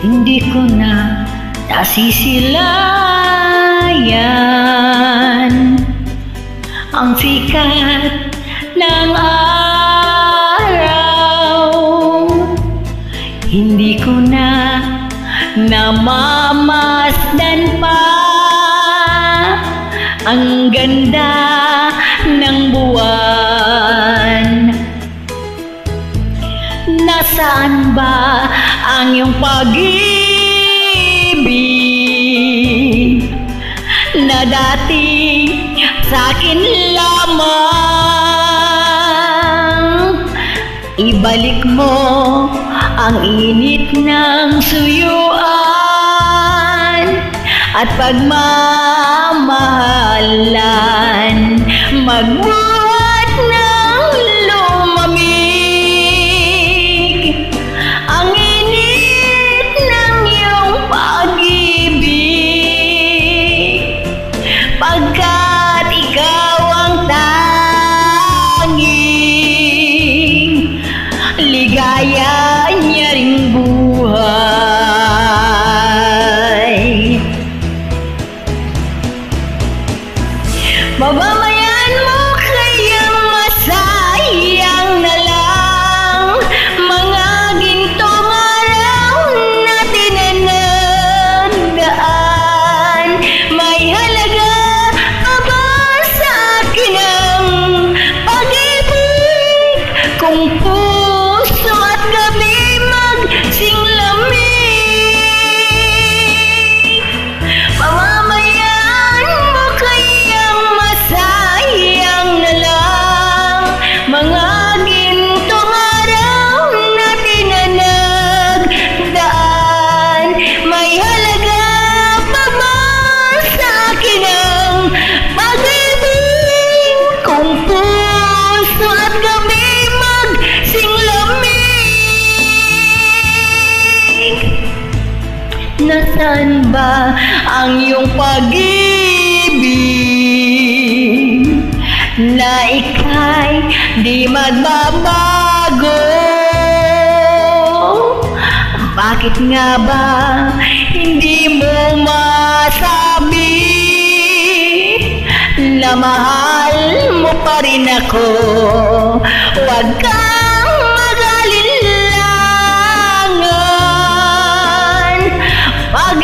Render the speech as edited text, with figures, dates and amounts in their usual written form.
hindi ko na nasisilayan ang sikat ng araw. Hindi ko na namamasdan pa ang ganda ng buwan. Nasaan ba ang iyong pag-ibig na dati sa'kin lamang? Ibalik mo ang init ng suyuan at pagmamahalan, magbuhat ng lumamig ang init ng iyong pag-ibig, pagkat ikaw ang tanging ligaya niya ring buhay. Mabamayan mo kayang masayang na lang mga gintong araw na tinanagdaan. May halaga pa ba sa akin ang pag-ibig kung puso at gabi magsinglamig? Mamamayan mo kayang masayang na lang mga gintong araw na tinanagdaan. May halaga pa ba sa akin ang pag-ibig kung puso at gabi magsinglamig? Nasaan ba ang iyong pag-ibig na ika'y di magbabago? Bakit nga ba hindi mo masabi na mahal mo pa rin ako? Huwag kang mag-alinlangan, pag